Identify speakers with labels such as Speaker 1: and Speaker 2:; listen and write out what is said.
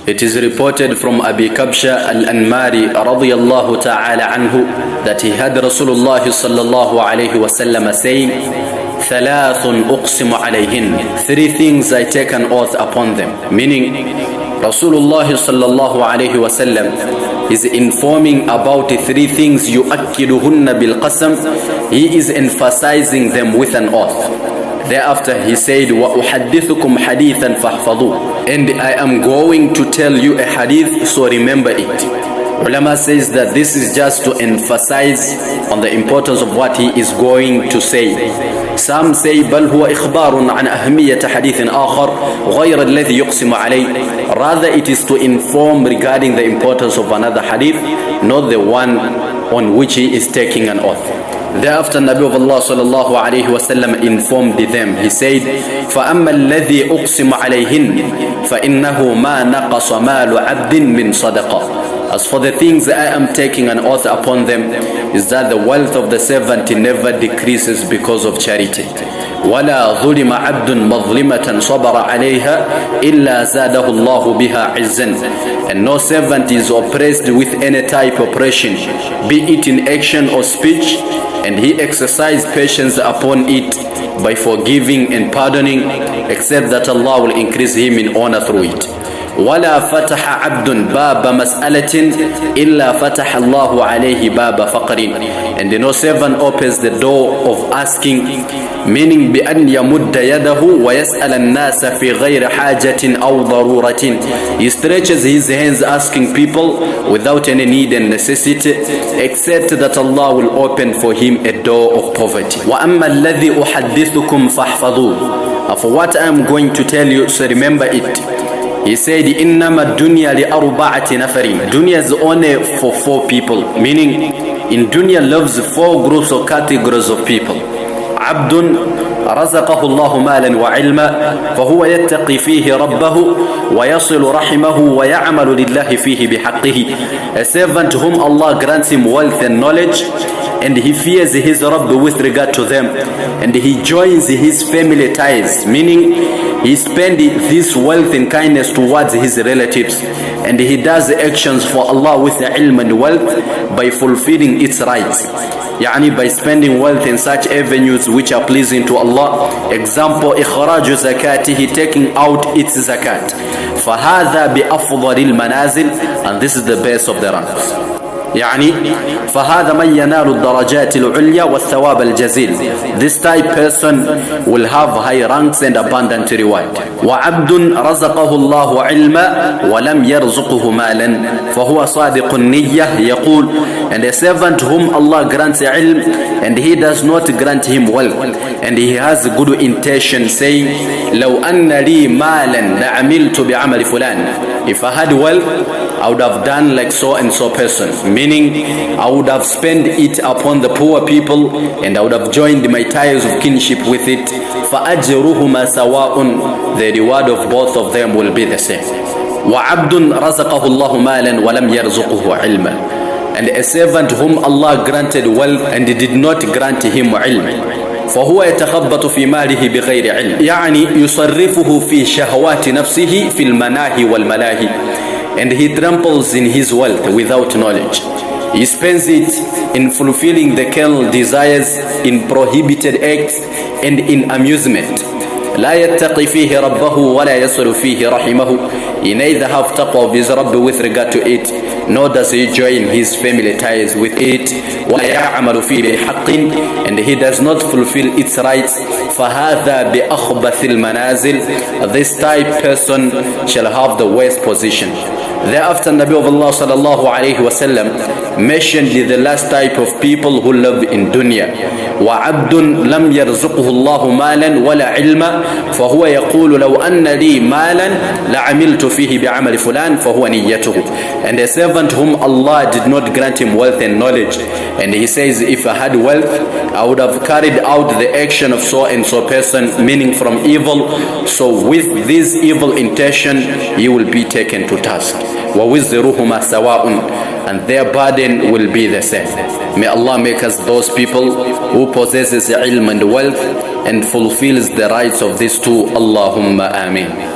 Speaker 1: It is reported from Abi Kabsha al-Anmari radiyallahu ta'ala anhu that he had Rasulullah sallallahu alayhi wa sallam saying, ثلاث أقسم عليهن. 3 things I take an oath upon them. Meaning, Rasulullah sallallahu alayhi wa sallam is informing about 3 things يؤكدهن بالقسم. He is emphasizing them with an oath. Thereafter he said, وَأُحَدِّثُكُمْ حَدِيثًا فَاحْفَظُوهُ. And I am going to tell you a hadith, so remember it. Ulama says that this is just to emphasize on the importance of what he is going to say. Some say بل هو إخبار عن أهمية حديث آخر غير الذي يقسم عليه. Rather it is to inform regarding the importance of another hadith, not the one on which he is taking an oath. Thereafter Nabi of Allah sallallahu alayhi wa sallam informed them. He said, فَأَمَّا الَّذِي أُقْسِمَ عَلَيْهِنْ فَإِنَّهُ مَا نَقَصَ مَالُ عَبْدٍ مِّن صَدَقَةٍ. As for the things I am taking an oath upon them, is that the wealth of the servant never decreases because of charity. وَلَا ظُلِمَ عَبْدٌ مَظْلِمَةً صَبَرَ عَلَيْهَا إِلَّا زَادَهُ اللَّهُ بِهَا عِزًّا. And no servant is oppressed with any type of oppression, be it in action or speech, and he exercised patience upon it by forgiving and pardoning, except that Allah will increase him in honor through it. وَلَا فَتَحَ عَبْدٌ بَابَ مَسْأَلَةٍ إِلَّا فَتَحَ اللَّهُ عَلَيْهِ بَابَ فَقْرٍ. And no servant opens the door of asking, meaning بأن يمد يده ويسأل الناس في غير حاجة أو ضرورة. He stretches his hands asking people without any need and necessity, except that Allah will open for him a door of poverty. وَأَمَّا الَّذِي أُحَدِّثُكُمْ فَاحْفَظُوهُ. For what I am going to tell you, so remember it. He said, إِنَّمَا الدُّنْيَا لِأَرْبَعَةِ نَفَرٍ. Dunya is only for 4 people. Meaning, in dunya lives 4 groups or categories of people. عبد رزقه الله مالا وعلما فهو يتقي فيه ربه ويصل رحمه ويعمل لله فيه بحقه. A servant whom Allah grants him wealth and knowledge, and he fears his Rabb with regard to them, and he joins his family ties, meaning he spends this wealth in kindness towards his relatives, and he does actions for Allah with the ilm and wealth by fulfilling its rights. Yani by spending wealth in such avenues which are pleasing to Allah. Example, إخراج زكاته, taking out its zakat. فهذا بأفضل المنازل, and this is the best of the ranks. يعني فهذا من ينال الدرجات العليا والثواب الجزيل. This type person will have high ranks and abundant reward. وعبد رزقه الله علما ولم يرزقه مالا فهو صادق النية يقول. And a servant whom Allah grants ilm and he does not grant him wealth, and he has good intention, saying لو أن لي مالا لعملت بعمل فلان. If I had wealth, I would have done like so and so person, meaning I would have spent it upon the poor people, and I would have joined my ties of kinship with it. فَأَجْرُهُمَا سَوَاءٌ. The reward of both of them will be the same. وَعَبْدٌ رَزَقَهُ اللَّهُ مَالًا وَلَمْ يَرْزُقُهُ عِلْمًا. And a servant whom Allah granted wealth and did not grant him ilm, فهو يتخبط في ماله بغير علم. يعني يصرفه في شهوات نفسه في المناهي والملاهي. And he tramples in his wealth without knowledge. He spends it in fulfilling the carnal desires, in prohibited acts, and in amusement. لا يتقي فيه ربه ولا يصل فيه رحمه. He neither have taqwa of his Rabb with regard to it, nor does he join his family ties with it. ولا يعمل فيه بحق, and he does not fulfill its rights. فهذا بأخبث المنازل. This type person shall have the worst position. Thereafter, Nabi of Allah sallallahu alayhi wa sallam mentioned the last type of people who live in dunya. وَعَبْدٌ لَمْ يَرْزُقُهُ اللَّهُ مَالًا وَلَا عِلْمًا فَهُوَ يَقُولُ لَوْ أَنَّ لِي مَالًا لَعَمِلْتُ فِيهِ بِعَمَلِ فُلَانٍ فَهُوَ نِيَّتُهُ. And a servant whom Allah did not grant him wealth and knowledge, and he says, if I had wealth, I would have carried out the action of so and so person, meaning from evil. So with this evil intention, he will be taken to task. وَوِزْرُهُمَا سَوَاءٌ. And their burden will be the same. May Allah make us those people who possesses ilm and wealth and fulfills the rights of these two. Allahumma ameen.